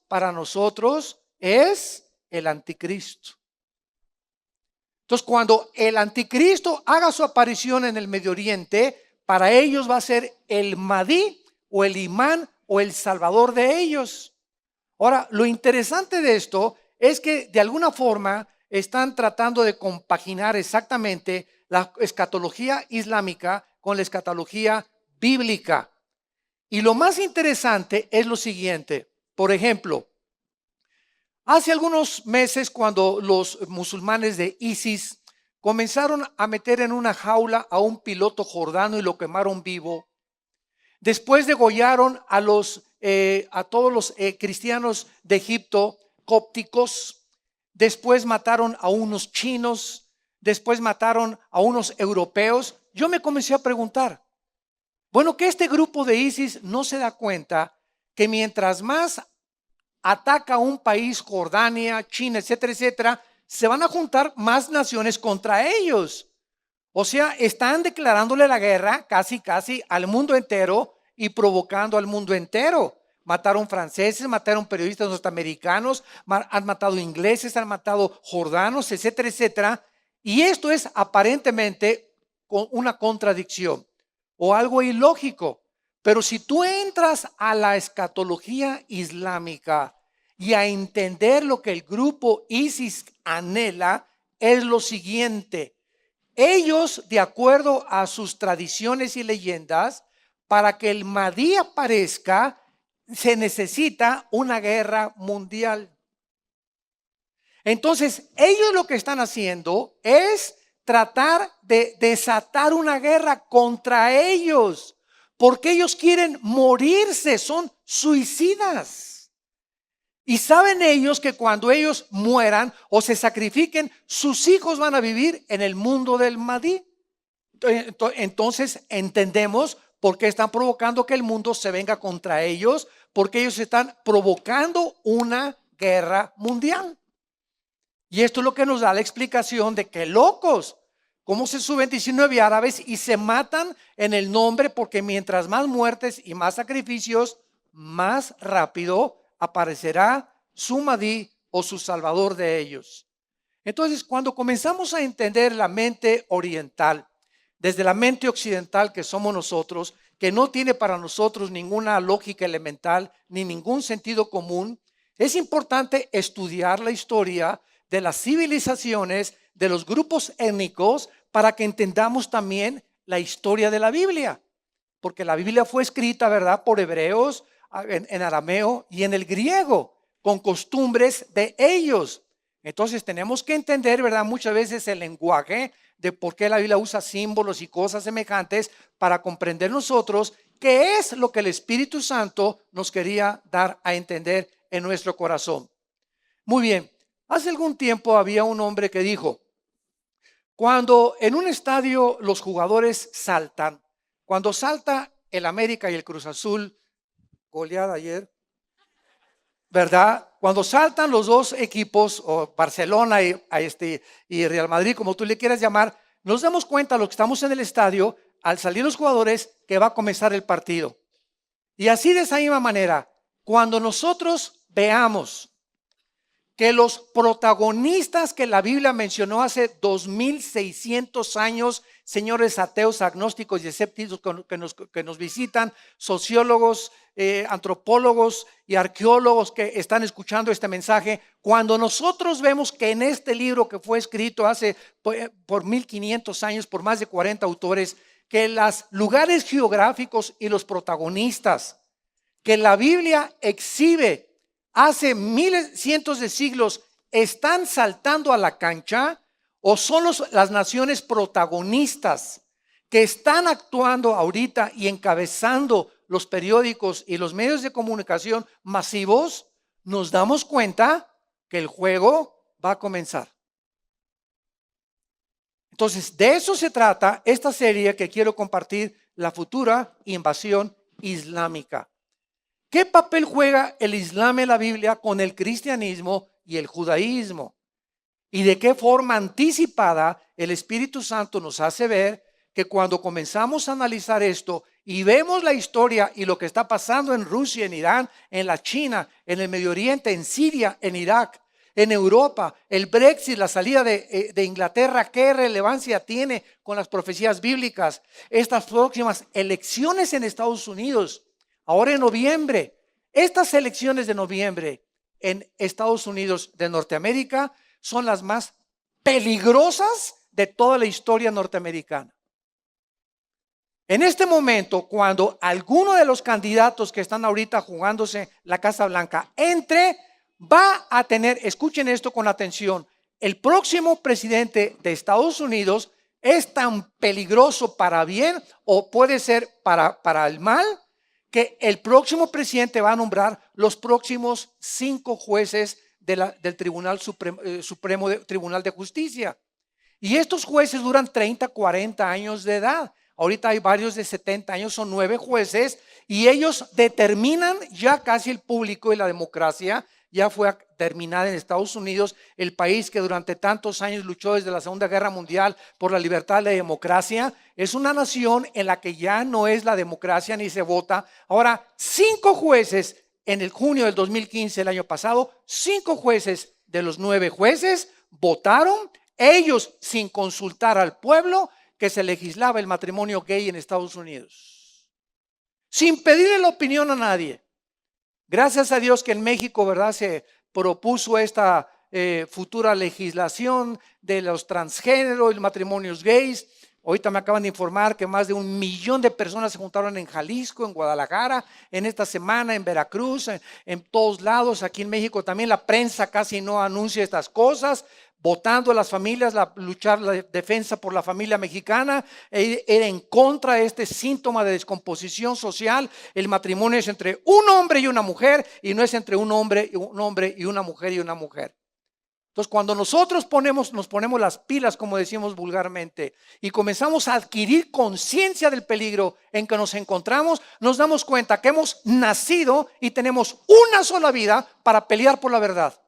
para nosotros es el anticristo. Entonces, cuando el anticristo haga su aparición en el Medio Oriente, para ellos va a ser el Mahdi o el imán o el salvador de ellos. Ahora, lo interesante de esto es que de alguna forma están tratando de compaginar exactamente la escatología islámica con la escatología bíblica. Y lo más interesante es lo siguiente. Por ejemplo, hace algunos meses, cuando los musulmanes de ISIS comenzaron a meter en una jaula a un piloto jordano y lo quemaron vivo, después degollaron a todos los cristianos de Egipto cópticos, después mataron a unos chinos, después mataron a unos europeos. Yo me comencé a preguntar, bueno, que este grupo de ISIS no se da cuenta que mientras más ataca un país, Jordania, China, etcétera, etcétera, se van a juntar más naciones contra ellos. O sea, están declarándole la guerra casi al mundo entero y provocando al mundo entero. Mataron franceses, mataron periodistas norteamericanos, han matado ingleses, han matado jordanos, etcétera, etcétera. Y esto es aparentemente una contradicción o algo ilógico. Pero si tú entras a la escatología islámica y a entender lo que el grupo ISIS anhela, es lo siguiente. Ellos, de acuerdo a sus tradiciones y leyendas, para que el Mahdi aparezca, se necesita una guerra mundial. Entonces, ellos lo que están haciendo es tratar de desatar una guerra contra ellos, porque ellos quieren morirse, son suicidas. Y saben ellos que cuando ellos mueran o se sacrifiquen, sus hijos van a vivir en el mundo del Mahdi. Entonces entendemos por qué están provocando que el mundo se venga contra ellos, porque ellos están provocando una guerra mundial. Y esto es lo que nos da la explicación de que locos, cómo se suben 19 árabes y se matan en el nombre, porque mientras más muertes y más sacrificios, más rápido aparecerá su Mahdi o su salvador de ellos. Entonces, cuando comenzamos a entender la mente oriental, desde la mente occidental que somos nosotros, que no tiene para nosotros ninguna lógica elemental ni ningún sentido común, es importante estudiar la historia de las civilizaciones, de los grupos étnicos, para que entendamos también la historia de la Biblia. Porque la Biblia fue escrita, ¿verdad?, por hebreos, en arameo y en el griego, con costumbres de ellos. Entonces tenemos que entender, ¿verdad?, muchas veces el lenguaje de por qué la Biblia usa símbolos y cosas semejantes para comprender nosotros qué es lo que el Espíritu Santo nos quería dar a entender en nuestro corazón. Muy bien, hace algún tiempo había un hombre que dijo, cuando en un estadio los jugadores saltan, cuando salta el América y el Cruz Azul, goleada ayer, ¿verdad? Cuando saltan los dos equipos, o Barcelona y Real Madrid, como tú le quieras llamar, nos damos cuenta, los que estamos en el estadio, al salir los jugadores, que va a comenzar el partido. Y así, de esa misma manera, cuando nosotros veamos que los protagonistas que la Biblia mencionó hace 2600 años, señores ateos, agnósticos y escépticos que nos visitan, sociólogos, antropólogos y arqueólogos que están escuchando este mensaje, cuando nosotros vemos que en este libro que fue escrito hace por 1500 años, por más de 40 autores, que los lugares geográficos y los protagonistas que la Biblia exhibe hace miles, cientos de siglos, están saltando a la cancha, o son las naciones protagonistas que están actuando ahorita y encabezando los periódicos y los medios de comunicación masivos, nos damos cuenta que el juego va a comenzar. Entonces, de eso se trata esta serie que quiero compartir, la futura invasión islámica. ¿Qué papel juega el Islam en la Biblia con el cristianismo y el judaísmo? ¿Y de qué forma anticipada el Espíritu Santo nos hace ver que cuando comenzamos a analizar esto y vemos la historia y lo que está pasando en Rusia, en Irán, en la China, en el Medio Oriente, en Siria, en Irak, en Europa, el Brexit, la salida de Inglaterra, ¿qué relevancia tiene con las profecías bíblicas? Estas próximas elecciones en Estados Unidos, ahora en noviembre, estas elecciones de noviembre en Estados Unidos de Norteamérica son las más peligrosas de toda la historia norteamericana. En este momento, cuando alguno de los candidatos que están ahorita jugándose la Casa Blanca entre, va a tener, escuchen esto con atención, el próximo presidente de Estados Unidos es tan peligroso para bien o puede ser para el mal, que el próximo presidente va a nombrar los próximos 5 jueces del Tribunal Supremo Tribunal de Justicia. Y estos jueces duran 30, 40 años de edad. Ahorita hay varios de 70 años, son 9 jueces y ellos determinan ya casi el público y la democracia. Ya fue terminada en Estados Unidos, el país que durante tantos años luchó desde la Segunda Guerra Mundial por la libertad y la democracia. Es una nación en la que ya no es la democracia ni se vota. Ahora, 5 jueces en el junio del 2015, el año pasado, 5 jueces de los 9 jueces votaron, ellos sin consultar al pueblo, que se legislaba el matrimonio gay en Estados Unidos, sin pedirle la opinión a nadie. Gracias a Dios que en México, ¿verdad?, se propuso esta futura legislación de los transgéneros y matrimonios gays. Ahorita me acaban de informar que más de 1 millón de personas se juntaron en Jalisco, en Guadalajara, en esta semana, en Veracruz, en todos lados. Aquí en México también la prensa casi no anuncia estas cosas. Votando a las familias, luchar la defensa por la familia mexicana, era en contra de este síntoma de descomposición social. El matrimonio es entre un hombre y una mujer y no es entre un hombre y una mujer y una mujer. Entonces, cuando nosotros nos ponemos las pilas, como decimos vulgarmente, y comenzamos a adquirir conciencia del peligro en que nos encontramos, nos damos cuenta que hemos nacido y tenemos una sola vida para pelear por la verdad.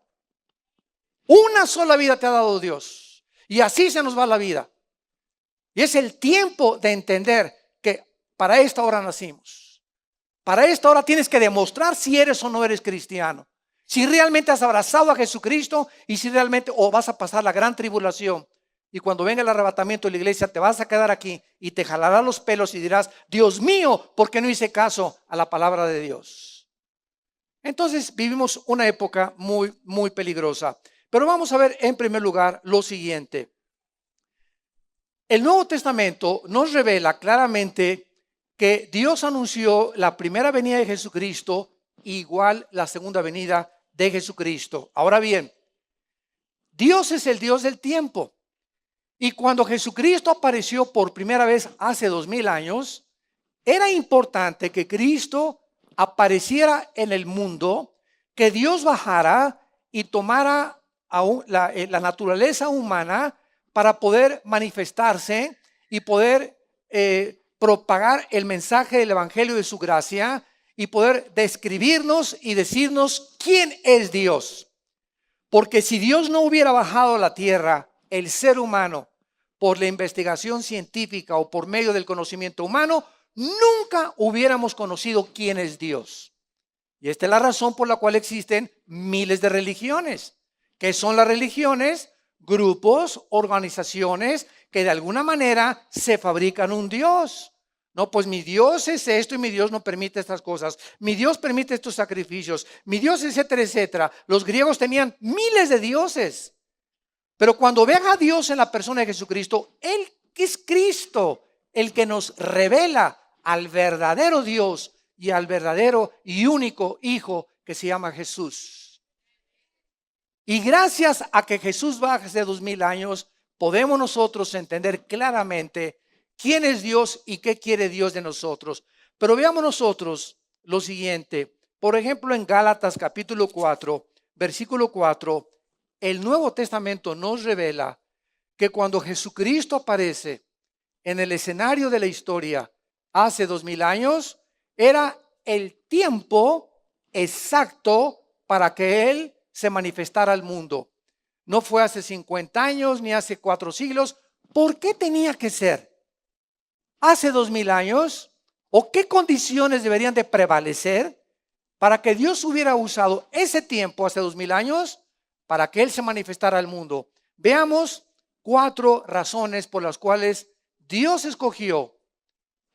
Una sola vida te ha dado Dios y así se nos va la vida. Y es el tiempo de entender que para esta hora nacimos. Para esta hora tienes que demostrar si eres o no eres cristiano. Si realmente has abrazado a Jesucristo y si realmente o vas a pasar la gran tribulación. Y cuando venga el arrebatamiento de la iglesia te vas a quedar aquí y te jalará los pelos y dirás, Dios mío, ¿por qué no hice caso a la palabra de Dios? Entonces vivimos una época muy, muy peligrosa. Pero vamos a ver en primer lugar lo siguiente. El Nuevo Testamento nos revela claramente que Dios anunció la primera venida de Jesucristo igual la segunda venida de Jesucristo. Ahora bien, Dios es el Dios del tiempo. Y cuando Jesucristo apareció por primera vez hace 2000 años, era importante que Cristo apareciera en el mundo, que Dios bajara y tomara la naturaleza humana para poder manifestarse y poder propagar el mensaje del evangelio de su gracia y poder describirnos y decirnos quién es Dios. Porque si Dios no hubiera bajado a la tierra, el ser humano, por la investigación científica o por medio del conocimiento humano, nunca hubiéramos conocido quién es Dios. Y esta es la razón por la cual existen miles de religiones. ¿Qué son las religiones? Grupos, organizaciones que de alguna manera se fabrican un Dios. No, pues mi Dios es esto y mi Dios no permite estas cosas. Mi Dios permite estos sacrificios. Mi Dios, etcétera, etcétera. Los griegos tenían miles de dioses. Pero cuando vean a Dios en la persona de Jesucristo, Él es Cristo, el que nos revela al verdadero Dios y al verdadero y único Hijo que se llama Jesús. Y gracias a que Jesús baja hace 2000 años, podemos nosotros entender claramente quién es Dios y qué quiere Dios de nosotros. Pero veamos nosotros lo siguiente. Por ejemplo, en Gálatas capítulo 4, versículo 4, el Nuevo Testamento nos revela que cuando Jesucristo aparece en el escenario de la historia hace 2000 años, era el tiempo exacto para que Él se manifestara al mundo. No fue hace 50 años ni hace 4 siglos. ¿Por qué tenía que ser? Hace 2000 años, o qué condiciones deberían de prevalecer para que Dios hubiera usado ese tiempo, hace 2000 años, para que Él se manifestara al mundo. Veamos 4 razones por las cuales Dios escogió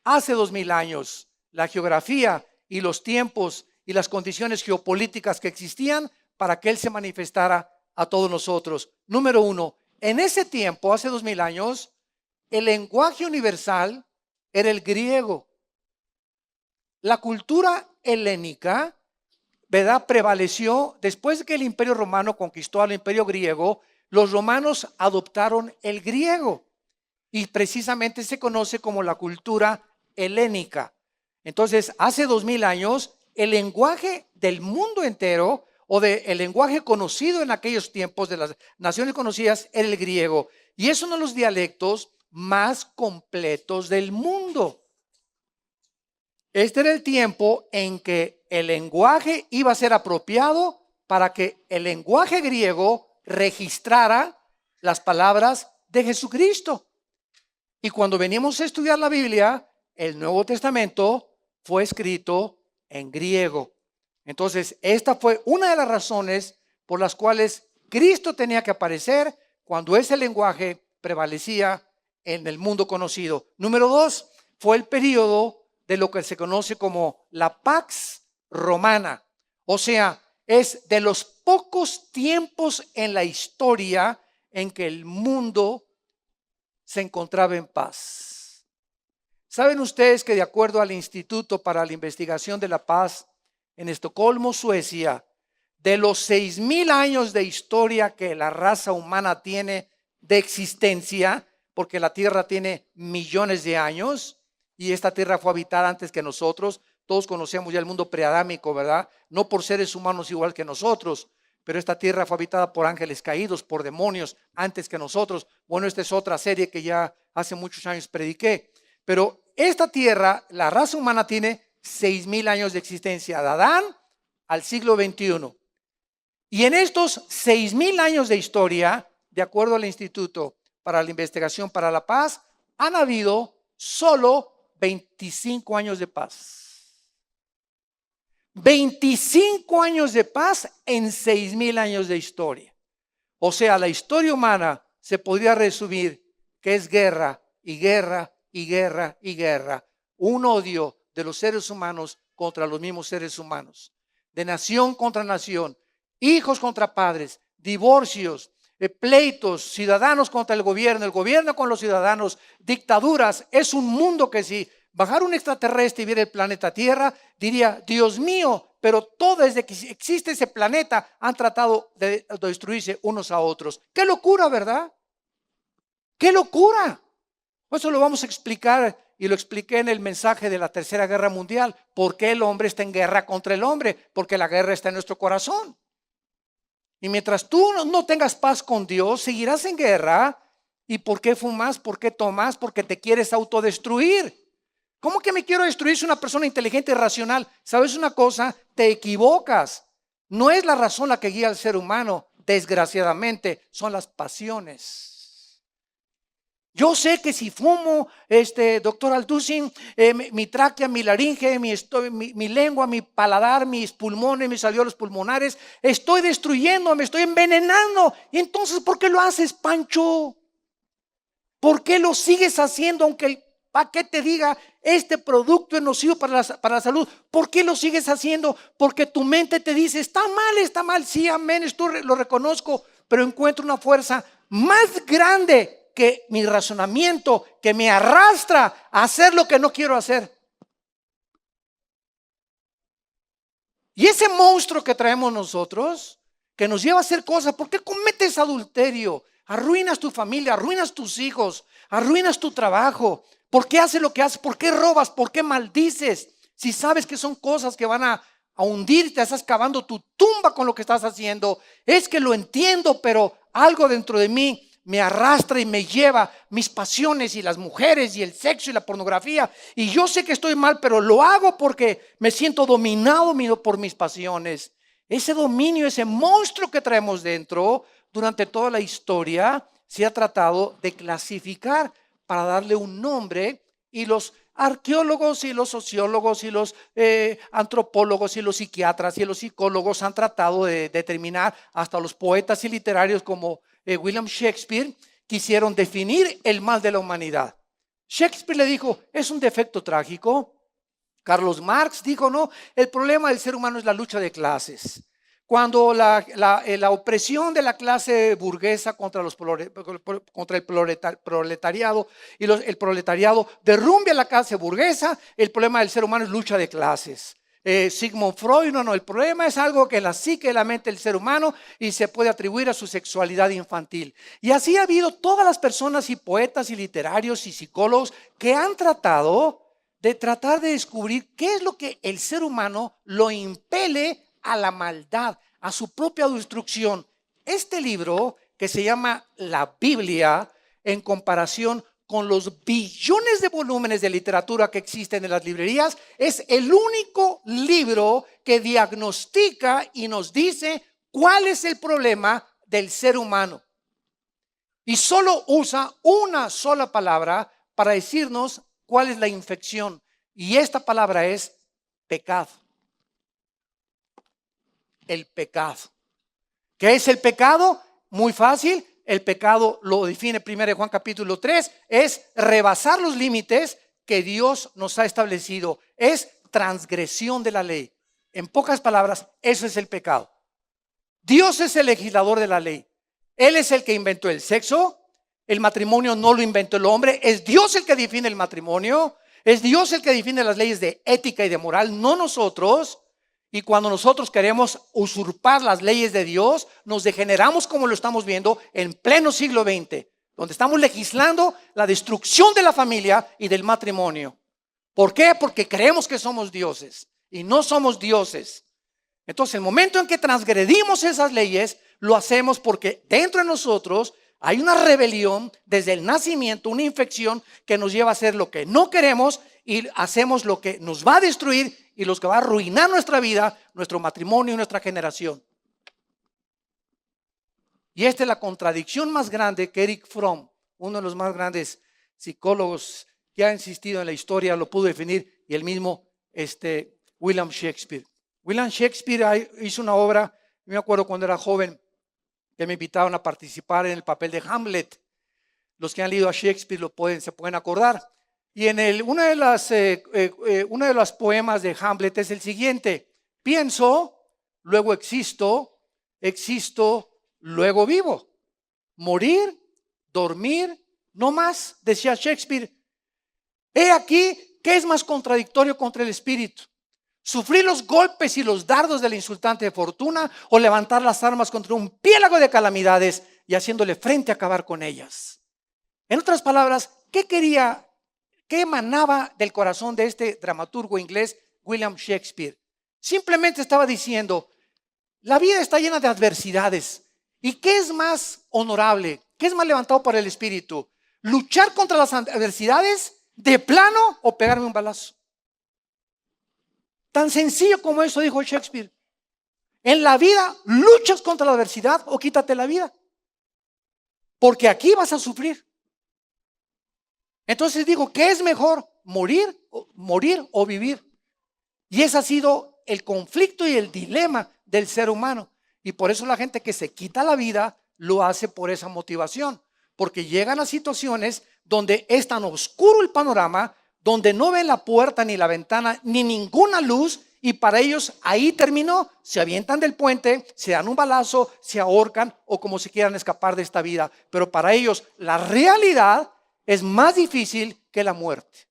hace 2000 años la geografía y los tiempos y las condiciones geopolíticas que existían para que Él se manifestara a todos nosotros. Número 1, en ese tiempo, hace 2000 años, el lenguaje universal era el griego. La cultura helénica, ¿verdad?, prevaleció después de que el Imperio Romano conquistó al Imperio griego. Los romanos adoptaron el griego y precisamente se conoce como la cultura helénica. Entonces, hace 2000 años, el lenguaje del mundo entero, o el lenguaje conocido en aquellos tiempos de las naciones conocidas, era el griego. Y es uno de los dialectos más completos del mundo. Este era el tiempo en que el lenguaje iba a ser apropiado para que el lenguaje griego registrara las palabras de Jesucristo. Y cuando venimos a estudiar la Biblia, el Nuevo Testamento fue escrito en griego. Entonces, esta fue una de las razones por las cuales Cristo tenía que aparecer cuando ese lenguaje prevalecía en el mundo conocido. Número 2, fue el periodo de lo que se conoce como la Pax Romana. O sea, es de los pocos tiempos en la historia en que el mundo se encontraba en paz. ¿Saben ustedes que de acuerdo al Instituto para la Investigación de la Paz en Estocolmo, Suecia, de los 6000 años de historia que la raza humana tiene de existencia, porque la Tierra tiene millones de años y esta Tierra fue habitada antes que nosotros? Todos conocemos ya el mundo preadámico, ¿verdad? No por seres humanos igual que nosotros, pero esta Tierra fue habitada por ángeles caídos, por demonios antes que nosotros. Bueno, esta es otra serie que ya hace muchos años prediqué. Pero esta Tierra, la raza humana tiene 6000 años de existencia, de Adán al siglo XXI. Y en estos 6000 años de historia, de acuerdo al Instituto para la Investigación para la Paz, han habido solo 25 años de paz. 25 años de paz en 6000 años de historia. O sea, la historia humana se podría resumir que es guerra y guerra y guerra y guerra. Un odio de los seres humanos contra los mismos seres humanos. De nación contra nación, hijos contra padres, divorcios, pleitos, ciudadanos contra el gobierno con los ciudadanos, dictaduras. Es un mundo que si bajara un extraterrestre y viera el planeta Tierra, diría: Dios mío, pero todo desde que existe ese planeta han tratado de destruirse unos a otros. ¡Qué locura!, ¿verdad? ¡Qué locura! Eso lo vamos a explicar y lo expliqué en el mensaje de la Tercera Guerra Mundial. ¿Por qué el hombre está en guerra contra el hombre? Porque la guerra está en nuestro corazón. Y mientras tú no tengas paz con Dios, seguirás en guerra. ¿Y por qué fumas? ¿Por qué tomas? Porque te quieres autodestruir. ¿Cómo que me quiero destruir? Si una persona inteligente y racional. ¿Sabes una cosa? Te equivocas. No es la razón la que guía al ser humano. Desgraciadamente, son las pasiones. Yo sé que si fumo, doctor Alducin, mi tráquea, mi laringe, mi lengua, mi paladar, mis pulmones, mis alveolos pulmonares, estoy destruyendo, me estoy envenenando. Y entonces, ¿por qué lo haces, Pancho? ¿Por qué lo sigues haciendo aunque el paquete diga este producto es nocivo para la salud? ¿Por qué lo sigues haciendo? Porque tu mente te dice: está mal, sí, amén, esto lo reconozco, pero encuentro una fuerza más grande que mi razonamiento, que me arrastra a hacer lo que no quiero hacer. Y ese monstruo que traemos nosotros, que nos lleva a hacer cosas, ¿por qué cometes adulterio? Arruinas tu familia, arruinas tus hijos, arruinas tu trabajo. ¿Por qué haces lo que haces? ¿Por qué robas? ¿Por qué maldices? Si sabes que son cosas que van a hundirte, estás cavando tu tumba con lo que estás haciendo. Es que lo entiendo, pero algo dentro de mí me arrastra y me lleva mis pasiones y las mujeres y el sexo y la pornografía. Y yo sé que estoy mal, pero lo hago porque me siento dominado por mis pasiones. Ese dominio, ese monstruo que traemos dentro, durante toda la historia se ha tratado de clasificar para darle un nombre. Y los arqueólogos y los sociólogos y los antropólogos y los psiquiatras y los psicólogos han tratado de determinar, hasta los poetas y literarios como William Shakespeare quisieron definir el mal de la humanidad. Shakespeare le dijo, es un defecto trágico. Carlos Marx dijo, no, el problema del ser humano es la lucha de clases. Cuando la opresión de la clase burguesa contra el proletariado y el proletariado derrumbe a la clase burguesa, el problema del ser humano es lucha de clases. Sigmund Freud, no, el problema es algo que en la psique, la mente del ser humano y se puede atribuir a su sexualidad infantil. Y así ha habido todas las personas y poetas y literarios y psicólogos que han tratado de descubrir qué es lo que el ser humano lo impele a la maldad, a su propia destrucción. Este libro, que se llama la Biblia, en comparación con los billones de volúmenes de literatura que existen en las librerías, es el único libro que diagnostica y nos dice cuál es el problema del ser humano. Y solo usa una sola palabra para decirnos cuál es la infección. Y esta palabra es pecado. El pecado. ¿Qué es el pecado? Muy fácil. El pecado lo define 1 Juan capítulo 3. Es rebasar los límites que Dios nos ha establecido. Es transgresión de la ley. En pocas palabras, eso es el pecado. Dios es el legislador de la ley. Él es el que inventó el sexo. El matrimonio no lo inventó el hombre. Es Dios el que define el matrimonio. Es Dios el que define las leyes de ética y de moral, no nosotros. Y cuando nosotros queremos usurpar las leyes de Dios, nos degeneramos como lo estamos viendo en pleno siglo XX, donde estamos legislando la destrucción de la familia y del matrimonio. ¿Por qué? Porque creemos que somos dioses y no somos dioses. Entonces, el momento en que transgredimos esas leyes, lo hacemos porque dentro de nosotros hay una rebelión desde el nacimiento, una infección que nos lleva a hacer lo que no queremos y hacemos lo que nos va a destruir y lo que va a arruinar nuestra vida, nuestro matrimonio y nuestra generación. Y esta es la contradicción más grande que Erich Fromm, uno de los más grandes psicólogos que ha existido en la historia, lo pudo definir, y el mismo William Shakespeare. William Shakespeare hizo una obra, me acuerdo cuando era joven, que me invitaron a participar en el papel de Hamlet. Los que han leído a Shakespeare se pueden acordar. Y en uno de los poemas de Hamlet es el siguiente: pienso, luego existo, luego vivo. Morir, dormir, no más, decía Shakespeare. He aquí que es más contradictorio contra el espíritu: sufrir los golpes y los dardos de la insultante fortuna o levantar las armas contra un piélago de calamidades y haciéndole frente a acabar con ellas. En otras palabras, ¿qué emanaba del corazón de este dramaturgo inglés William Shakespeare? Simplemente estaba diciendo, la vida está llena de adversidades. ¿Y qué es más honorable? ¿Qué es más levantado por el espíritu? ¿Luchar contra las adversidades de plano o pegarme un balazo? Tan sencillo como eso, dijo Shakespeare. En la vida, luchas contra la adversidad o quítate la vida. Porque aquí vas a sufrir. Entonces digo, ¿qué es mejor? ¿Morir o vivir? Y ese ha sido el conflicto y el dilema del ser humano. Y por eso la gente que se quita la vida lo hace por esa motivación. Porque llegan a situaciones donde es tan oscuro el panorama, donde no ven la puerta ni la ventana ni ninguna luz, y para ellos ahí terminó. Se avientan del puente, se dan un balazo, se ahorcan o como si quieran escapar de esta vida. Pero para ellos la realidad es más difícil que la muerte.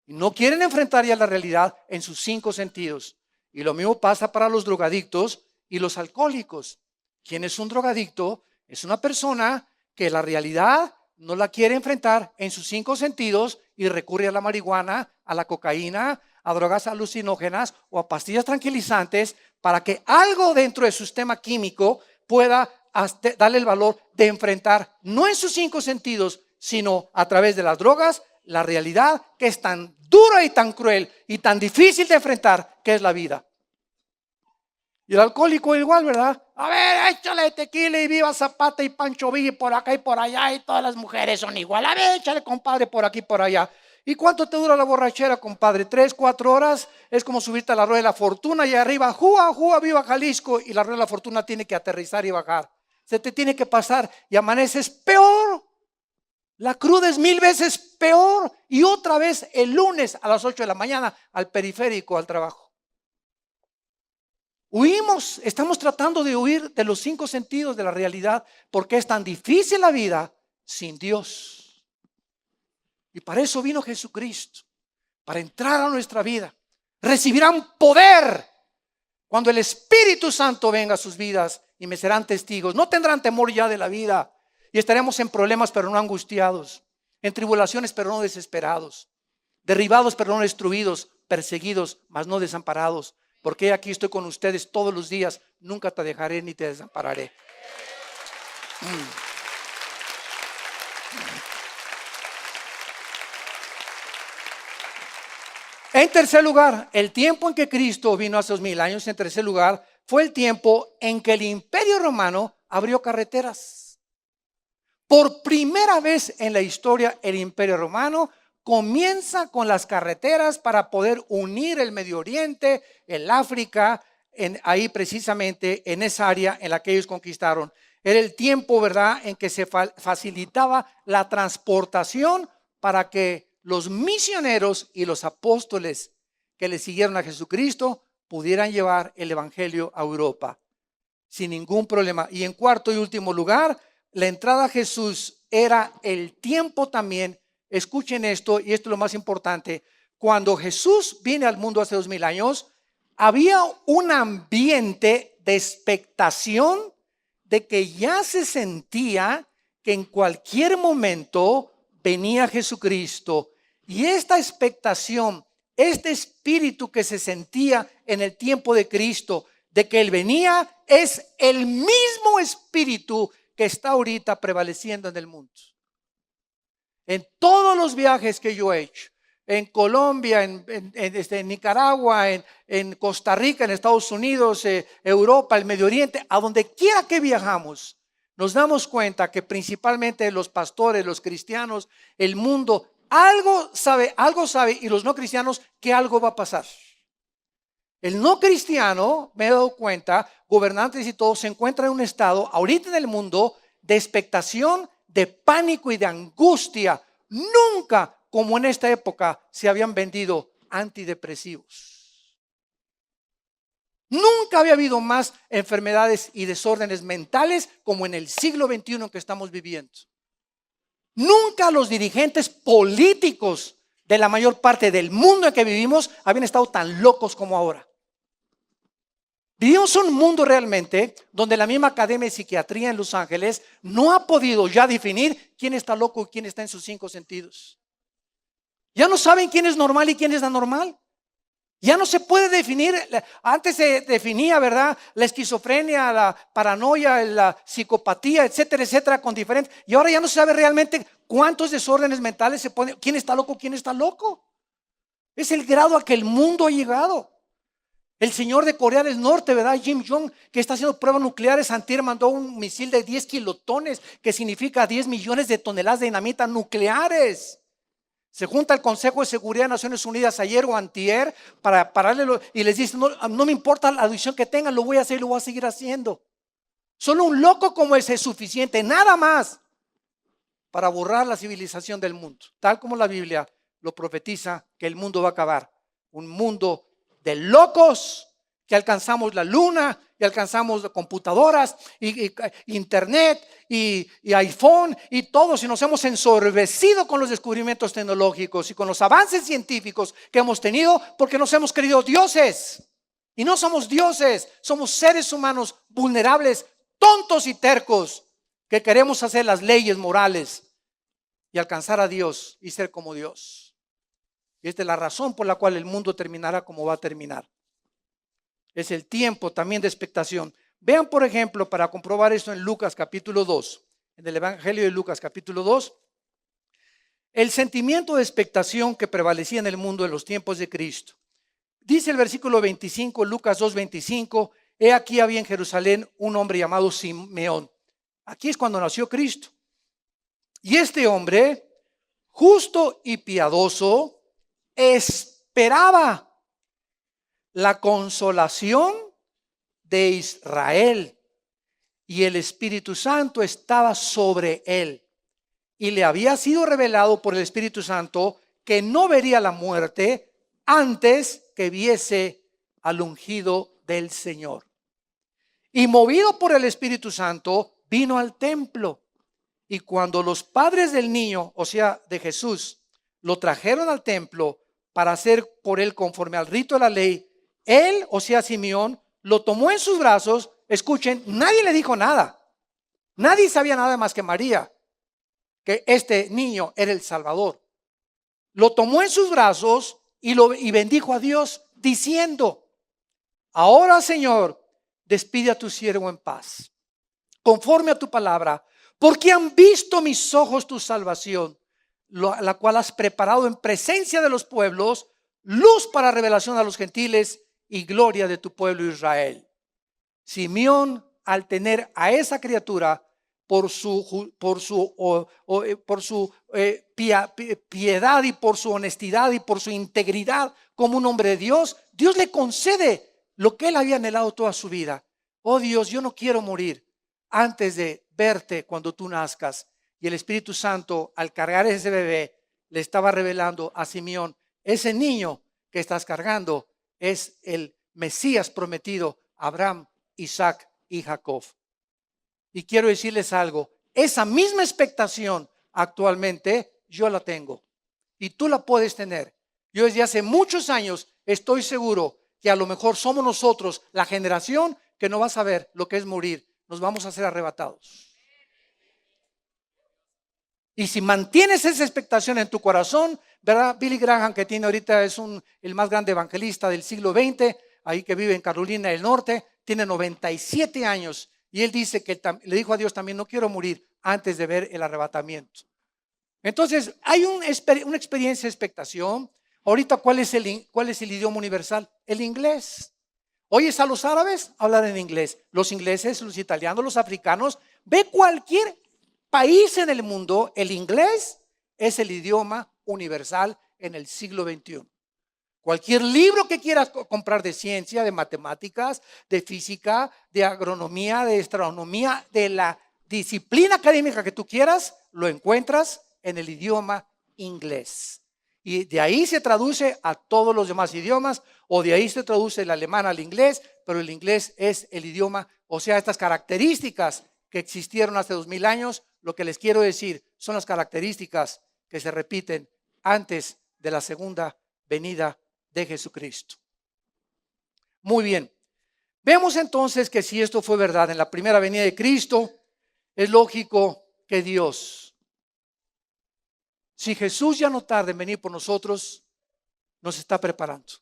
Y no quieren enfrentar ya la realidad en sus 5 sentidos. Y lo mismo pasa para los drogadictos y los alcohólicos. ¿Quién es un drogadicto? Es una persona que la realidad no la quiere enfrentar en sus 5 sentidos y recurre a la marihuana, a la cocaína, a drogas alucinógenas o a pastillas tranquilizantes para que algo dentro de su sistema químico pueda darle el valor de enfrentar, no en sus 5 sentidos, sino a través de las drogas, la realidad que es tan dura y tan cruel y tan difícil de enfrentar, que es la vida. Y el alcohólico igual, ¿verdad? A ver, échale tequila y viva Zapata y Pancho Villa por acá y por allá, y todas las mujeres son igual. A ver, échale compadre por aquí y por allá. ¿Y cuánto te dura la borrachera, compadre? 3, 4 horas. Es como subirte a la rueda de la fortuna y arriba, ¡jua, jua, viva Jalisco! Y la rueda de la fortuna tiene que aterrizar y bajar. Se te tiene que pasar y amaneces peor. La cruda es 1000 veces peor. Y otra vez el lunes a las 8 de la mañana al periférico, al trabajo. Huimos, estamos tratando de huir de los 5 sentidos de la realidad porque es tan difícil la vida sin Dios. Y para eso vino Jesucristo, para entrar a nuestra vida. Recibirán poder cuando el Espíritu Santo venga a sus vidas y me serán testigos. No tendrán temor ya de la vida y estaremos en problemas pero no angustiados, en tribulaciones pero no desesperados, derribados pero no destruidos, perseguidos mas no desamparados. Porque aquí estoy con ustedes todos los días, nunca te dejaré ni te desampararé. En tercer lugar, el tiempo en que Cristo vino hace 2000 años, en tercer lugar, fue el tiempo en que el Imperio Romano abrió carreteras. Por primera vez en la historia, el Imperio Romano comienza con las carreteras para poder unir el Medio Oriente, el África, ahí precisamente en esa área en la que ellos conquistaron. Era el tiempo, ¿verdad?, en que se facilitaba la transportación para que los misioneros y los apóstoles que le siguieron a Jesucristo pudieran llevar el evangelio a Europa sin ningún problema. Y en cuarto y último lugar, la entrada a Jesús era el tiempo también. Escuchen esto, y esto es lo más importante. Cuando Jesús vino al mundo hace 2000 años, había un ambiente de expectación de que ya se sentía que en cualquier momento venía Jesucristo. Y esta expectación, este espíritu que se sentía en el tiempo de Cristo, de que Él venía, es el mismo espíritu que está ahorita prevaleciendo en el mundo. En todos los viajes que yo he hecho, en Colombia, en Nicaragua, en Costa Rica, en Estados Unidos, Europa, el Medio Oriente, a donde quiera que viajamos, nos damos cuenta que principalmente los pastores, los cristianos, el mundo, algo sabe, y los no cristianos que algo va a pasar. El no cristiano, me he dado cuenta, gobernantes y todos se encuentran en un estado ahorita en el mundo de expectación, de pánico y de angustia. Nunca como en esta época se habían vendido antidepresivos. Nunca había habido más enfermedades y desórdenes mentales como en el siglo XXI en que estamos viviendo. Nunca los dirigentes políticos de la mayor parte del mundo en que vivimos habían estado tan locos como ahora. Vivimos un mundo realmente donde la misma Academia de Psiquiatría en Los Ángeles no ha podido ya definir quién está loco y quién está en sus 5 sentidos. Ya no saben quién es normal y quién es anormal. Ya no se puede definir. Antes se definía, ¿verdad?, la esquizofrenia, la paranoia, la psicopatía, etcétera, etcétera, con diferentes. Y ahora ya no se sabe realmente cuántos desórdenes mentales se ponen. ¿Quién está loco? ¿Quién está loco? Es el grado a que el mundo ha llegado. El señor de Corea del Norte, ¿verdad?, Kim Jong, que está haciendo pruebas nucleares. Antier mandó un misil de 10 kilotones, que significa 10 millones de toneladas de dinamita nucleares. Se junta el Consejo de Seguridad de Naciones Unidas ayer o antier para pararle y les dice, no me importa la decisión que tengan, lo voy a hacer y lo voy a seguir haciendo. Solo un loco como ese es suficiente, nada más, para borrar la civilización del mundo. Tal como la Biblia lo profetiza, que el mundo va a acabar. Un mundo de locos, que alcanzamos la luna y alcanzamos computadoras y internet y iPhone y todos, y nos hemos ensorbecido con los descubrimientos tecnológicos y con los avances científicos que hemos tenido porque nos hemos creído dioses. Y no somos dioses, somos seres humanos vulnerables, tontos y tercos, que queremos hacer las leyes morales y alcanzar a Dios y ser como Dios. Y esta es la razón por la cual el mundo terminará como va a terminar. Es el tiempo también de expectación. Vean, por ejemplo, para comprobar esto en Lucas capítulo 2, en el Evangelio de Lucas capítulo 2, el sentimiento de expectación que prevalecía en el mundo en los tiempos de Cristo. Dice el versículo 25, Lucas 2:25, he aquí había en Jerusalén un hombre llamado Simeón. Aquí es cuando nació Cristo. Y este hombre, justo y piadoso, esperaba la consolación de Israel, y el Espíritu Santo estaba sobre él. Y le había sido revelado por el Espíritu Santo que no vería la muerte antes que viese al ungido del Señor. Y movido por el Espíritu Santo, vino al templo. Y cuando los padres del niño, o sea, de Jesús, lo trajeron al templo para hacer por él conforme al rito de la ley, él, o sea, Simeón, lo tomó en sus brazos. Escuchen, nadie le dijo nada. Nadie sabía nada más que María, que este niño era el Salvador. Lo tomó en sus brazos y bendijo a Dios diciendo: ahora, Señor, despide a tu siervo en paz, conforme a tu palabra, porque han visto mis ojos tu salvación, la cual has preparado en presencia de los pueblos, luz para revelación a los gentiles y gloria de tu pueblo Israel. Simeón, al tener a esa criatura, por su piedad y por su honestidad y por su integridad como un hombre de Dios, Dios le concede lo que él había anhelado toda su vida. Oh Dios, yo no quiero morir antes de verte cuando tú nazcas. Y el Espíritu Santo, al cargar ese bebé, le estaba revelando a Simeón: ese niño que estás cargando es el Mesías prometido a Abraham, Isaac y Jacob. Y quiero decirles algo, esa misma expectación actualmente yo la tengo y tú la puedes tener. Yo desde hace muchos años estoy seguro que a lo mejor somos nosotros la generación que no va a saber lo que es morir. Nos vamos a ser arrebatados. Y si mantienes esa expectación en tu corazón, ¿verdad? Billy Graham, que tiene ahorita, es el más grande evangelista del siglo XX, ahí que vive en Carolina del Norte, tiene 97 años. Y él dice que le dijo a Dios también: no quiero morir antes de ver el arrebatamiento. Entonces hay una experiencia de expectación. Ahorita, ¿cuál es el idioma universal? El inglés. Oyes a los árabes hablar en inglés, los ingleses, los italianos, los africanos. Ve cualquier país en el mundo, el inglés es el idioma universal en el siglo XXI. Cualquier libro que quieras comprar de ciencia, de matemáticas, de física, de agronomía, de astronomía, de la disciplina académica que tú quieras, lo encuentras en el idioma inglés. Y de ahí se traduce a todos los demás idiomas, o de ahí se traduce el alemán al inglés, pero el inglés es el idioma, o sea, estas características que existieron hace 2000 años, lo que les quiero decir son las características que se repiten antes de la segunda venida de Jesucristo. Muy bien, vemos entonces que si esto fue verdad en la primera venida de Cristo, es lógico que Dios, si Jesús ya no tarda en venir por nosotros, nos está preparando.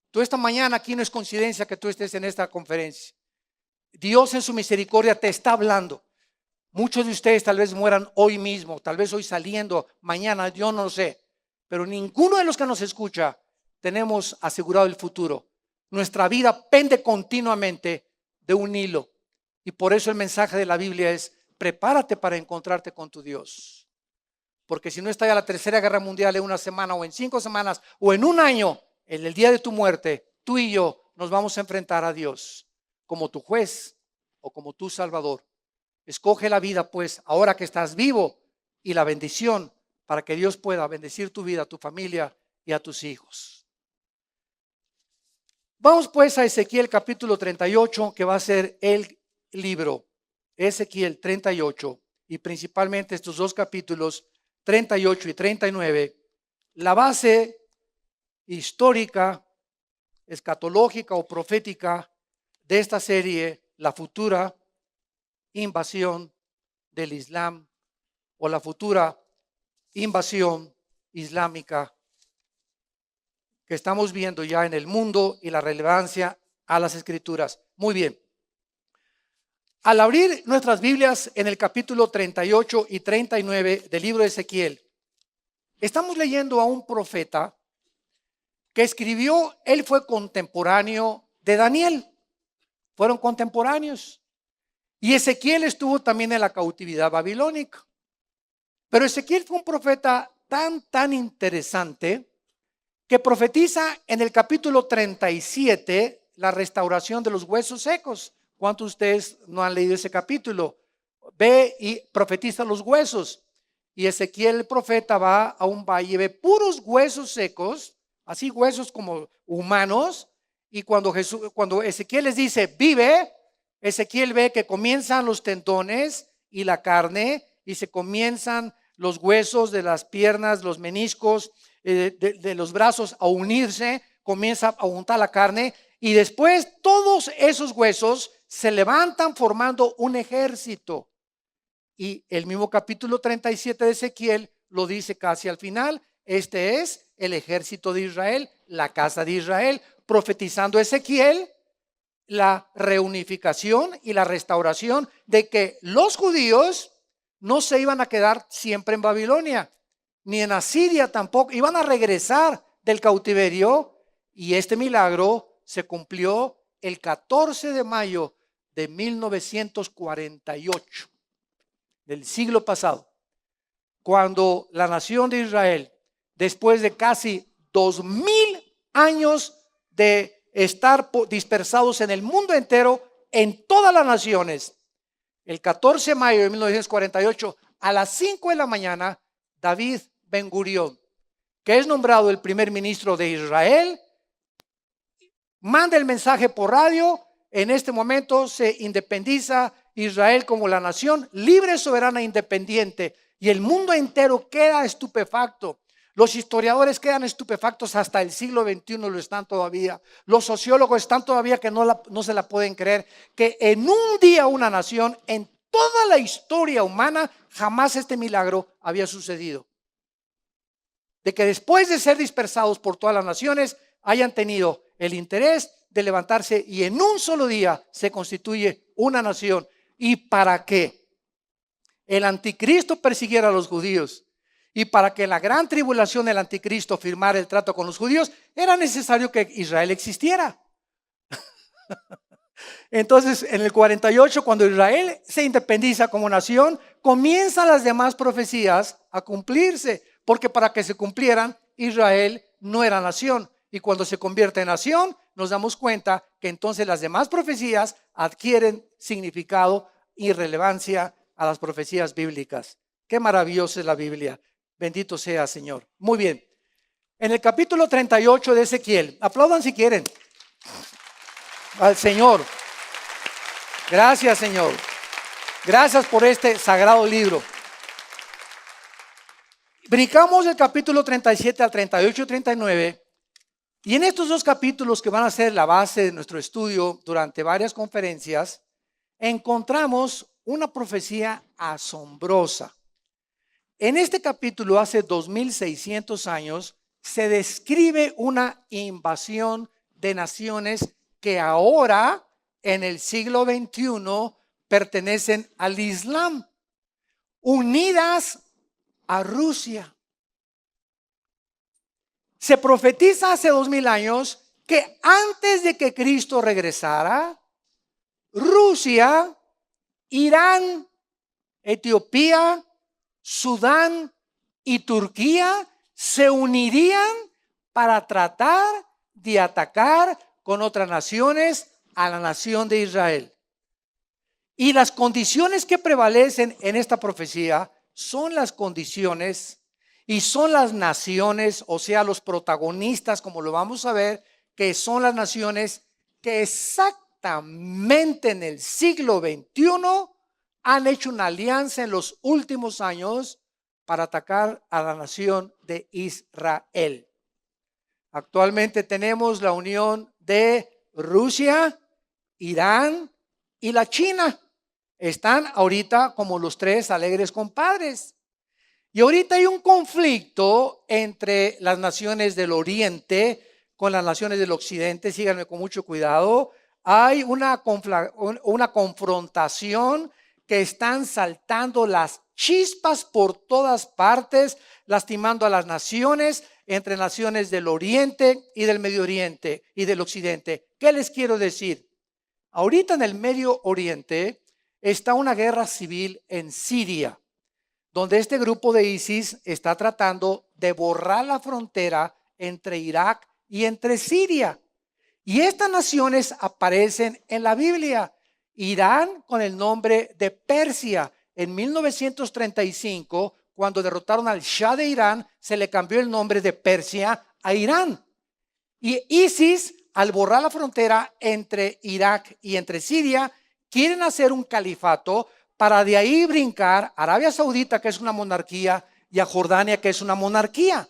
Tú esta mañana, aquí no es coincidencia que tú estés en esta conferencia. Dios en su misericordia te está hablando. Muchos de ustedes tal vez mueran hoy mismo, tal vez hoy saliendo, mañana, yo no lo sé. Pero ninguno de los que nos escucha tenemos asegurado el futuro. Nuestra vida pende continuamente de un hilo. Y por eso el mensaje de la Biblia es: prepárate para encontrarte con tu Dios. Porque si no está ya la tercera guerra mundial en una semana, o en 5 semanas, o en un año, en el día de tu muerte, tú y yo nos vamos a enfrentar a Dios como tu juez o como tu Salvador. Escoge la vida, pues, ahora que estás vivo, y la bendición para que Dios pueda bendecir tu vida, tu familia y a tus hijos. Vamos pues a Ezequiel capítulo 38, que va a ser el libro. Ezequiel 38, y principalmente estos 2 capítulos, 38 y 39, la base histórica, escatológica o profética de esta serie, la futura invasión del Islam o la futura invasión islámica que estamos viendo ya en el mundo y la relevancia a las Escrituras. Muy bien. Al abrir nuestras Biblias en el capítulo 38 y 39 del libro de Ezequiel, estamos leyendo a un profeta que escribió, él fue contemporáneo de Daniel, fueron contemporáneos. Y Ezequiel estuvo también en la cautividad babilónica. Pero Ezequiel fue un profeta tan interesante que profetiza en el capítulo 37 la restauración de los huesos secos. ¿Cuántos de ustedes no han leído ese capítulo? Ve y profetiza los huesos. Y Ezequiel el profeta va a un valle, ve puros huesos secos, así huesos como humanos. Y cuando Ezequiel les dice, vive, Ezequiel ve que comienzan los tendones y la carne, y se comienzan los huesos de las piernas, los meniscos, de los brazos a unirse, comienza a juntar la carne, y después todos esos huesos se levantan formando un ejército. Y el mismo capítulo 37 de Ezequiel lo dice casi al final. Este es el ejército de Israel, la casa de Israel, profetizando Ezequiel la reunificación y la restauración de que los judíos no se iban a quedar siempre en Babilonia, ni en Asiria tampoco, iban a regresar del cautiverio. Y este milagro se cumplió el 14 de mayo de 1948 del siglo pasado, cuando la nación de Israel, después de casi 2000 años de estar dispersados en el mundo entero, en todas las naciones, el 14 de mayo de 1948, a las 5 de la mañana, David Ben Gurión, que es nombrado el primer ministro de Israel, manda el mensaje por radio. En este momento se independiza Israel como la nación libre, soberana e independiente, y el mundo entero queda estupefacto. Los historiadores quedan estupefactos, hasta el siglo XXI lo están todavía. Los sociólogos están todavía que no se la pueden creer, que en un día una nación, en toda la historia humana, jamás este milagro había sucedido. De que después de ser dispersados por todas las naciones, hayan tenido el interés de levantarse y en un solo día se constituye una nación. ¿Y para qué? El anticristo persiguiera a los judíos, y para que la gran tribulación del anticristo firmara el trato con los judíos, era necesario que Israel existiera. Entonces, en el 48, cuando Israel se independiza como nación, comienzan las demás profecías a cumplirse, porque para que se cumplieran, Israel no era nación. Y cuando se convierte en nación, nos damos cuenta que entonces las demás profecías adquieren significado y relevancia a las profecías bíblicas. Qué maravillosa es la Biblia. Bendito sea, Señor. Muy bien. En el capítulo 38 de Ezequiel, aplaudan si quieren al Señor. Gracias, Señor. Gracias por este sagrado libro. Brincamos del capítulo 37 al 38 y 39. Y en estos dos capítulos, que van a ser la base de nuestro estudio durante varias conferencias, encontramos una profecía asombrosa. En este capítulo, hace 2600 años, se describe una invasión de naciones que ahora, en el siglo XXI, pertenecen al Islam, unidas a Rusia. Se profetiza hace 2000 años que antes de que Cristo regresara, Rusia, Irán, Etiopía, Sudán y Turquía se unirían para tratar de atacar con otras naciones a la nación de Israel. Y las condiciones que prevalecen en esta profecía son las condiciones y son las naciones, o sea, los protagonistas, como lo vamos a ver, que son las naciones que exactamente en el siglo XXI han hecho una alianza en los últimos años para atacar a la nación de Israel. Actualmente tenemos la unión de Rusia, Irán y la China. Están ahorita como los tres alegres compadres. Y ahorita hay un conflicto entre las naciones del Oriente con las naciones del Occidente. Síganme con mucho cuidado. Hay una confrontación que están saltando las chispas por todas partes, lastimando a las naciones, entre naciones del Oriente y del Medio Oriente y del Occidente. ¿Qué les quiero decir? Ahorita en el Medio Oriente está una guerra civil en Siria. donde este grupo de ISIS está tratando de borrar la frontera entre Irak y entre Siria. Y estas naciones aparecen en la Biblia. Irán con el nombre de Persia. En 1935, cuando derrotaron al Shah de Irán, se le cambió el nombre de Persia a Irán. Y ISIS, al borrar la frontera entre Irak y entre Siria, quieren hacer un califato para de ahí brincar a Arabia Saudita, que es una monarquía, y a Jordania, que es una monarquía.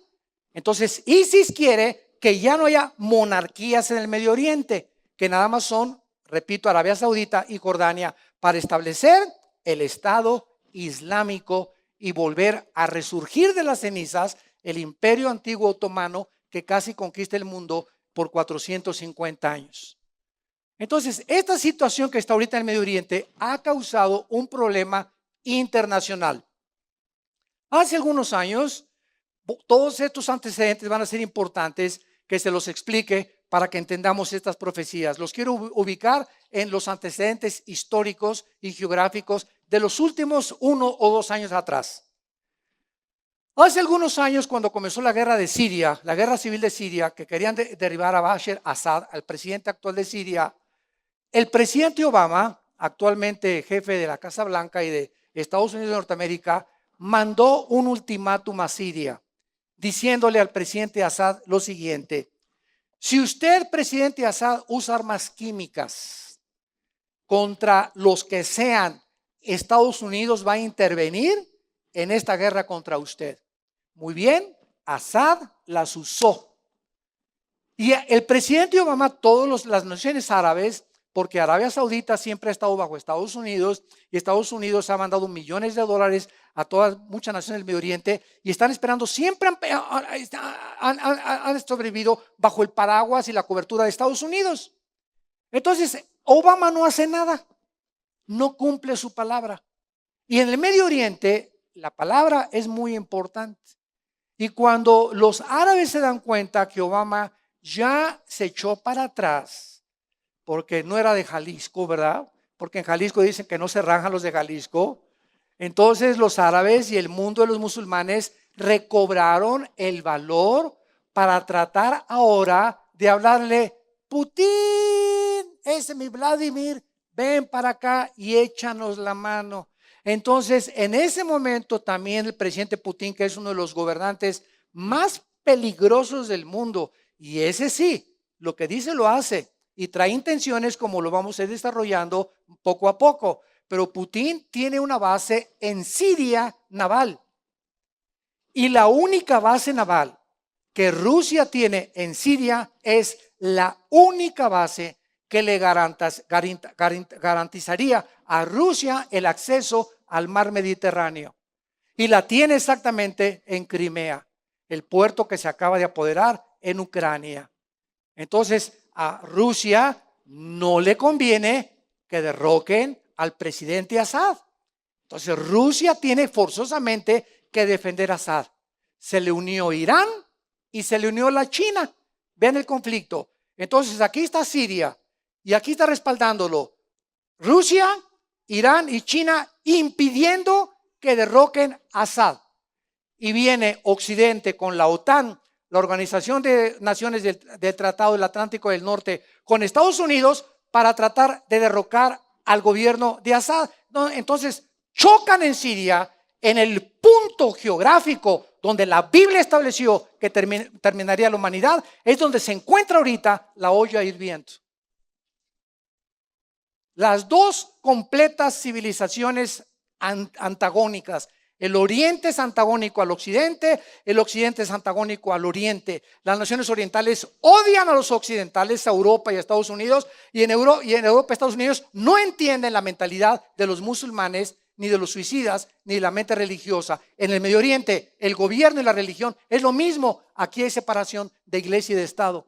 Entonces, ISIS quiere que ya no haya monarquías en el Medio Oriente, que nada más son, repito, Arabia Saudita y Jordania, para establecer el Estado Islámico y volver a resurgir de las cenizas el imperio antiguo otomano que casi conquista el mundo por 450 años. Entonces, esta situación que está ahorita en el Medio Oriente ha causado un problema internacional. Hace algunos años, todos estos antecedentes van a ser importantes que se los explique para que entendamos estas profecías. Los quiero ubicar en los antecedentes históricos y geográficos de los últimos 1 o 2 años atrás. Hace algunos años, cuando comenzó la guerra de Siria, la guerra civil de Siria, que querían derribar a Bashar Assad, al presidente actual de Siria, el presidente Obama, actualmente jefe de la Casa Blanca y de Estados Unidos de Norteamérica, mandó un ultimátum a Siria, diciéndole al presidente Assad lo siguiente: si usted, presidente Assad, usa armas químicas contra los que sean, Estados Unidos va a intervenir en esta guerra contra usted. Muy bien, Assad las usó. Y el presidente Obama, todas las naciones árabes, porque Arabia Saudita siempre ha estado bajo Estados Unidos y Estados Unidos ha mandado millones de dólares a muchas naciones del Medio Oriente y están esperando, siempre han sobrevivido bajo el paraguas y la cobertura de Estados Unidos. Entonces, Obama no hace nada, no cumple su palabra. Y en el Medio Oriente, la palabra es muy importante. Y cuando los árabes se dan cuenta que Obama ya se echó para atrás, porque no era de Jalisco, ¿verdad? Porque en Jalisco dicen que no se rajan los de Jalisco. Entonces los árabes y el mundo de los musulmanes recobraron el valor para tratar ahora de hablarle: Putin, ese mi Vladimir, ven para acá y échanos la mano. Entonces, en ese momento también el presidente Putin, que es uno de los gobernantes más peligrosos del mundo, y ese sí, lo que dice lo hace, y trae intenciones como lo vamos a ir desarrollando poco a poco. Pero Putin tiene una base en Siria naval. Y la única base naval que Rusia tiene en Siria es la única base que le garantizaría a Rusia el acceso al mar Mediterráneo. Y la tiene exactamente en Crimea, el puerto que se acaba de apoderar en Ucrania. Entonces, a Rusia no le conviene que derroquen al presidente Assad. Entonces, Rusia tiene forzosamente que defender a Assad. Se le unió Irán y se le unió la China. Vean el conflicto. Entonces, aquí está Siria y aquí está respaldándolo Rusia, Irán y China, impidiendo que derroquen a Assad. Y viene Occidente con la OTAN, la Organización de Naciones del Tratado del Atlántico del Norte, con Estados Unidos para tratar de derrocar al gobierno de Assad. Entonces chocan en Siria, en el punto geográfico donde la Biblia estableció que terminaría la humanidad, es donde se encuentra ahorita la olla hirviendo. Las dos completas civilizaciones antagónicas. El Oriente es antagónico al Occidente, el Occidente es antagónico al Oriente. Las naciones orientales odian a los occidentales, a Europa y a Estados Unidos, y en Europa y Estados Unidos no entienden la mentalidad de los musulmanes, ni de los suicidas, ni de la mente religiosa. En el Medio Oriente, el gobierno y la religión es lo mismo. Aquí hay separación de iglesia y de Estado.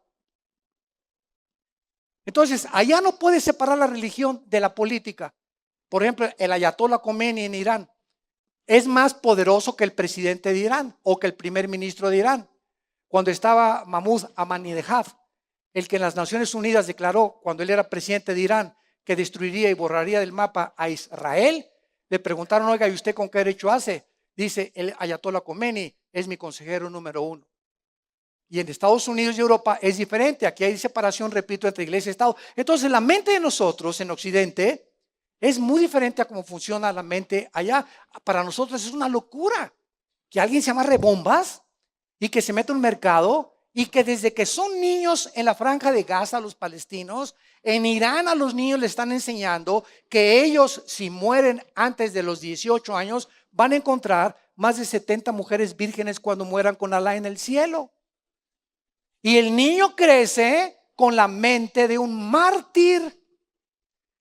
Entonces, allá no puede separar la religión de la política. Por ejemplo, el Ayatollah Khomeini en Irán es más poderoso que el presidente de Irán o que el primer ministro de Irán. Cuando estaba Mahmoud Ahmadinejad, el que en las Naciones Unidas declaró, cuando él era presidente de Irán, que destruiría y borraría del mapa a Israel, le preguntaron: oiga, ¿y usted con qué derecho hace? Dice el Ayatollah Khomeini, es mi consejero número 1. Y en Estados Unidos y Europa es diferente. Aquí hay separación, repito, entre iglesia y Estado. Entonces la mente de nosotros en Occidente es muy diferente a cómo funciona la mente allá. Para nosotros es una locura que alguien se amarre bombas y que se meta en un mercado y que desde que son niños en la franja de Gaza, los palestinos, en Irán a los niños les están enseñando que ellos, si mueren antes de los 18 años, van a encontrar más de 70 mujeres vírgenes cuando mueran con Alá en el cielo. Y el niño crece con la mente de un mártir.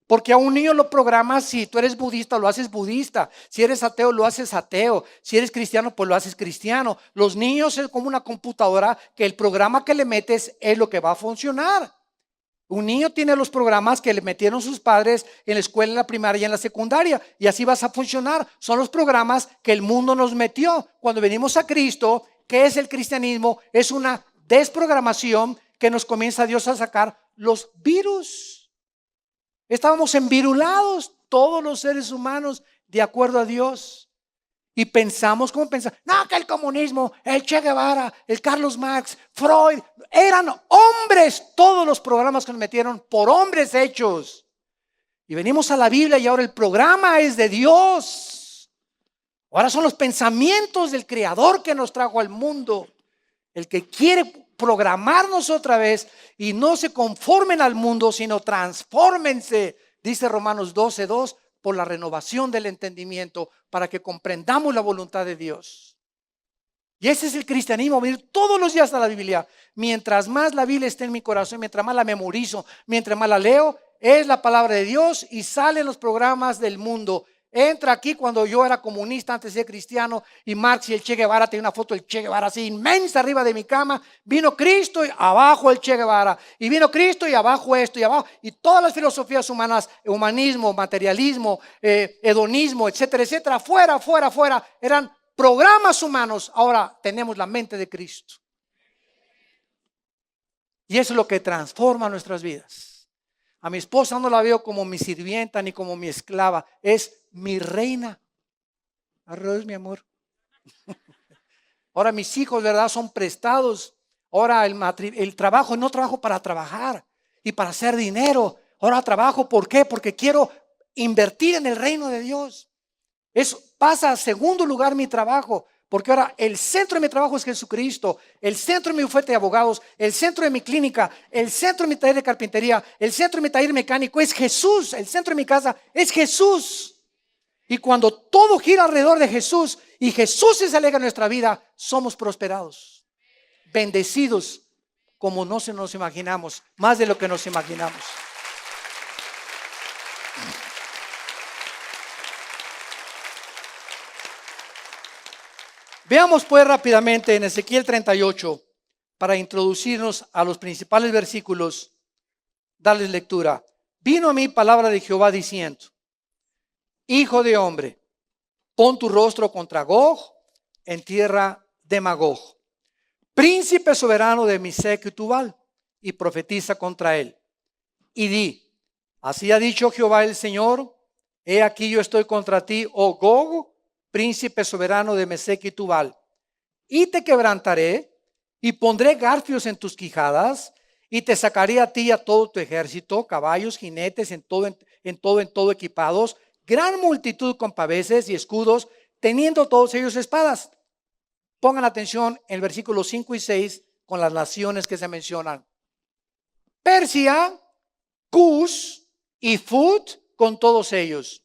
Porque a un niño lo programas, si tú eres budista, lo haces budista. Si eres ateo, lo haces ateo. Si eres cristiano, pues lo haces cristiano. Los niños es como una computadora que el programa que le metes es lo que va a funcionar. Un niño tiene los programas que le metieron sus padres en la escuela, en la primaria y en la secundaria. Y así vas a funcionar. Son los programas que el mundo nos metió. Cuando venimos a Cristo, ¿qué es el cristianismo? Es una desprogramación que nos comienza Dios a sacar los virus. Estábamos envirulados todos los seres humanos de acuerdo a Dios. Y pensamos, ¿cómo pensamos? No, que el comunismo, el Che Guevara, el Carlos Marx, Freud, eran hombres. Todos los programas que nos metieron por hombres hechos. Y venimos a la Biblia y ahora el programa es de Dios. Ahora son los pensamientos del Creador que nos trajo al mundo. El que quiere programarnos otra vez y no se conformen al mundo, sino transfórmense, dice Romanos 12:2, por la renovación del entendimiento, para que comprendamos la voluntad de Dios. Y ese es el cristianismo, venir todos los días a la Biblia. Mientras más la Biblia esté en mi corazón, mientras más la memorizo, mientras más la leo, es la palabra de Dios y salen los programas del mundo. Entra aquí cuando yo era comunista antes de ser cristiano y Marx y el Che Guevara, tenía una foto del Che Guevara así inmensa arriba de mi cama. Vino Cristo y abajo el Che Guevara. Y vino Cristo y abajo esto y abajo. Y todas las filosofías humanas, humanismo, materialismo, hedonismo, etcétera, etcétera, fuera, eran programas humanos. Ahora tenemos la mente de Cristo. Y eso es lo que transforma nuestras vidas. A mi esposa no la veo como mi sirvienta ni como mi esclava. Es mi reina. Arroz, mi amor. Ahora mis hijos, ¿verdad? Son prestados. Ahora el trabajo, no trabajo para trabajar y para hacer dinero. Ahora trabajo, ¿por qué? Porque quiero invertir en el reino de Dios. Eso pasa a segundo lugar mi trabajo. Porque ahora el centro de mi trabajo es Jesucristo, el centro de mi bufete de abogados, el centro de mi clínica, el centro de mi taller de carpintería, el centro de mi taller mecánico es Jesús, el centro de mi casa es Jesús. Y cuando todo gira alrededor de Jesús y Jesús se alega en nuestra vida, somos prosperados, bendecidos como no se nos imaginamos, más de lo que nos imaginamos. Veamos pues rápidamente en Ezequiel 38 para introducirnos a los principales versículos, darles lectura. Vino a mí palabra de Jehová diciendo: Hijo de hombre, pon tu rostro contra Gog en tierra de Magog, príncipe soberano de Mesec y Tubal, y profetiza contra él. Y di: así ha dicho Jehová el Señor, he aquí yo estoy contra ti, oh Gog, príncipe soberano de Mesec y Tubal, y te quebrantaré y pondré garfios en tus quijadas y te sacaré a ti y a todo tu ejército, caballos, jinetes, en todo equipados, gran multitud con paveses y escudos, teniendo todos ellos espadas. Pongan atención en el versículo 5 y 6 con las naciones que se mencionan. Persia, Cus y Fut con todos ellos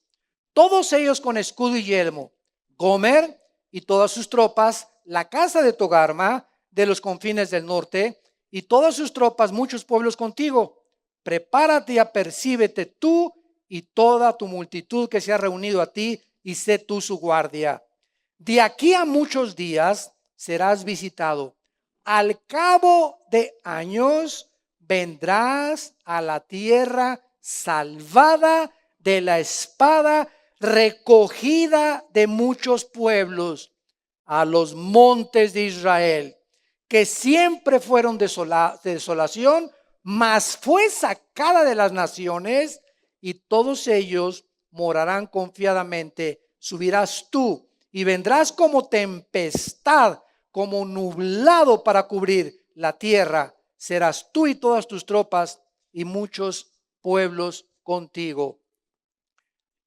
con escudo y yelmo. Gomer y todas sus tropas, la casa de Togarma de los confines del norte y todas sus tropas, muchos pueblos contigo. Prepárate y apercíbete tú y toda tu multitud que se ha reunido a ti, y sé tú su guardia. De aquí a muchos días serás visitado. Al cabo de años vendrás a la tierra salvada de la espada, recogida de muchos pueblos, a los montes de Israel, que siempre fueron de desolación, mas fue sacada de las naciones, y todos ellos morarán confiadamente. Subirás tú y vendrás como tempestad, como nublado para cubrir la tierra. Serás tú y todas tus tropas y muchos pueblos contigo.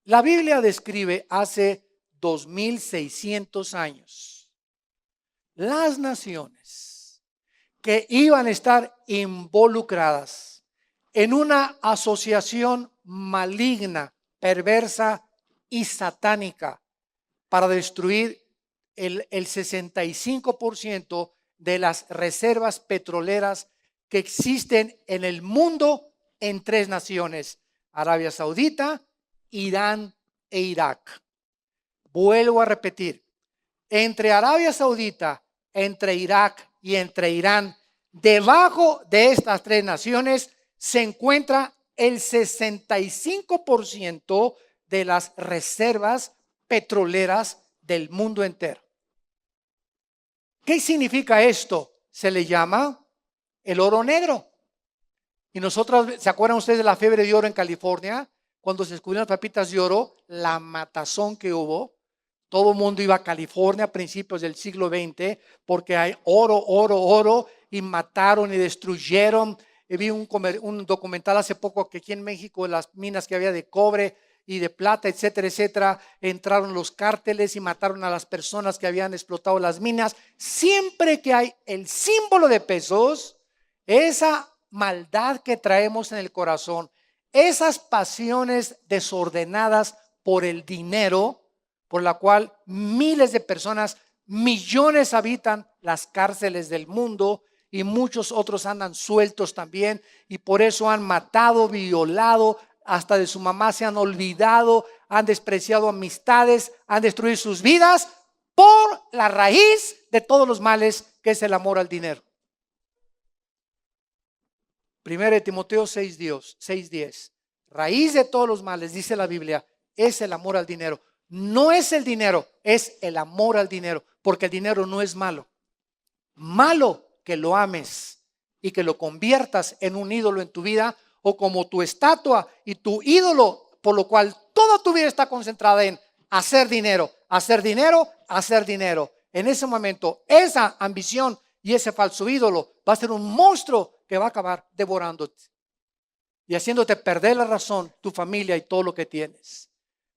La Biblia describe hace 2600 años las naciones que iban a estar involucradas en una asociación maligna, perversa y satánica para destruir el 65% de las reservas petroleras que existen en el mundo en 3 naciones: Arabia Saudita, Irán e Irak. Vuelvo a repetir, entre Arabia Saudita, entre Irak y entre Irán, debajo de estas 3 naciones se encuentra el 65% de las reservas petroleras del mundo entero. ¿Qué significa esto? Se le llama el oro negro. Y nosotros, ¿se acuerdan ustedes de la fiebre de oro en California? Cuando se descubrieron las pepitas de oro, la matazón que hubo. Todo el mundo iba a California a principios del siglo XX porque hay oro, y mataron y destruyeron. Vi un documental hace poco que aquí en México, las minas que había de cobre y de plata, etcétera, etcétera, entraron los cárteles y mataron a las personas que habían explotado las minas. Siempre que hay el símbolo de pesos, esa maldad que traemos en el corazón, esas pasiones desordenadas por el dinero, por la cual miles de personas, millones habitan las cárceles del mundo y muchos otros andan sueltos también, y por eso han matado, violado, hasta de su mamá se han olvidado, han despreciado amistades, han destruido sus vidas por la raíz de todos los males, que es el amor al dinero. 1 Timoteo 6:10, raíz de todos los males, dice la Biblia, es el amor al dinero. No es el dinero, es el amor al dinero, porque el dinero no es malo. Malo que lo ames y que lo conviertas en un ídolo en tu vida, o como tu estatua y tu ídolo, por lo cual toda tu vida está concentrada en hacer dinero, hacer dinero, hacer dinero. En ese momento, esa ambición y ese falso ídolo va a ser un monstruo que va a acabar devorándote y haciéndote perder la razón, tu familia y todo lo que tienes,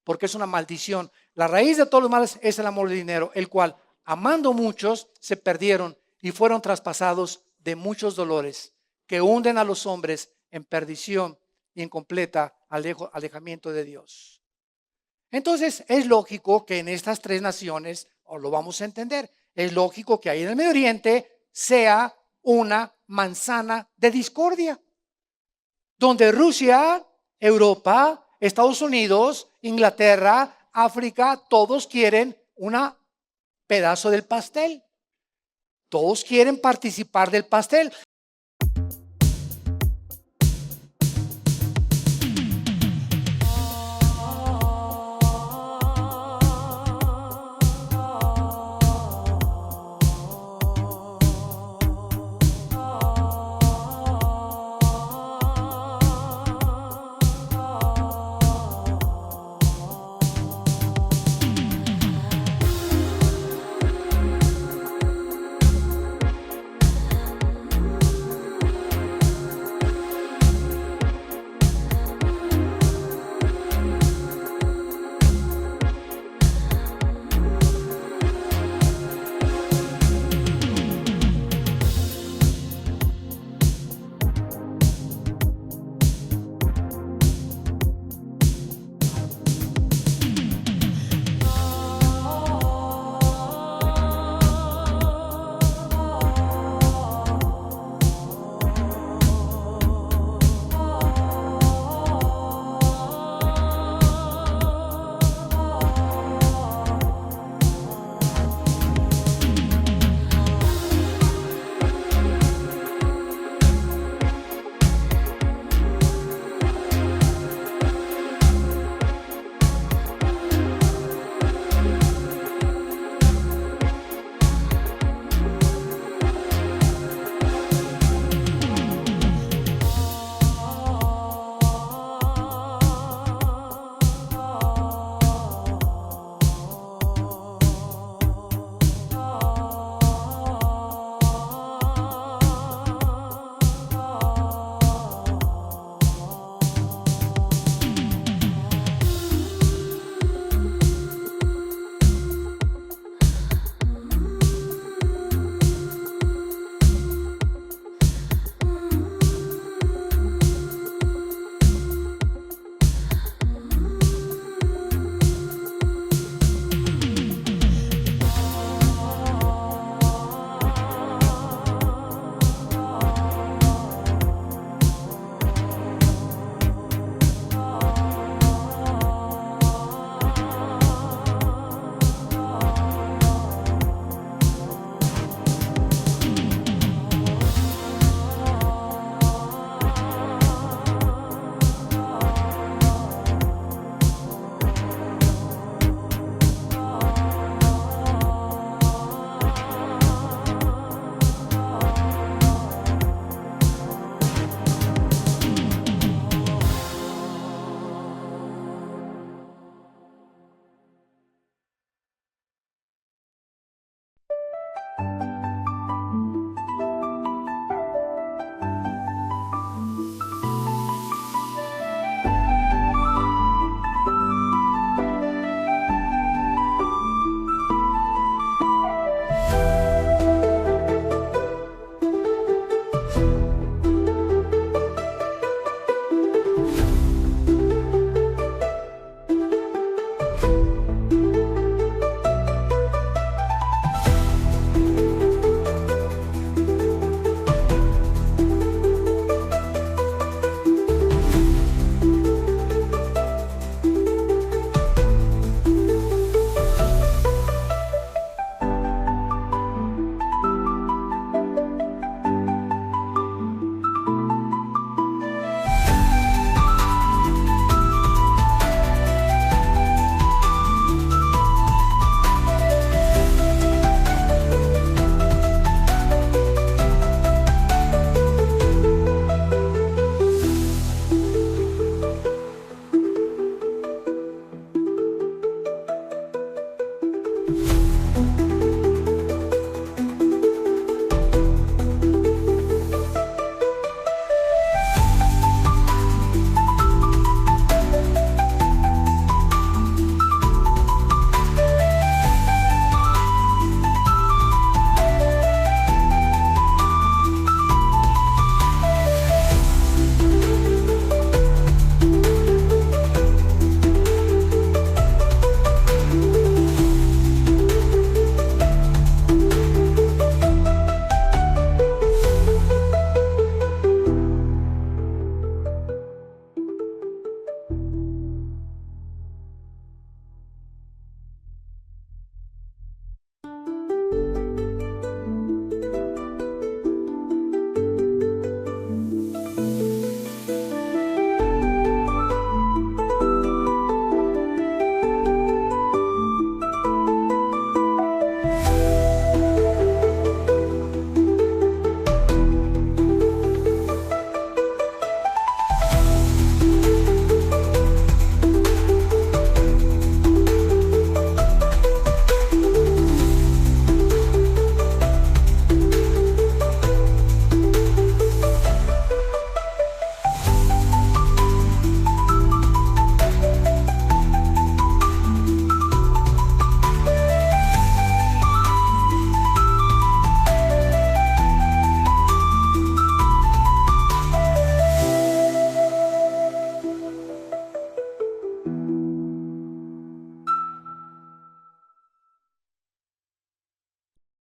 porque es una maldición. La raíz de todos los males es el amor del dinero, el cual, amando muchos, se perdieron y fueron traspasados de muchos dolores que hunden a los hombres en perdición y en completa alejamiento de Dios. Entonces es lógico que en estas 3 naciones, o lo vamos a entender, es lógico que ahí en el Medio Oriente sea una manzana de discordia, donde Rusia, Europa, Estados Unidos, Inglaterra, África, todos quieren un pedazo del pastel. Todos quieren participar del pastel.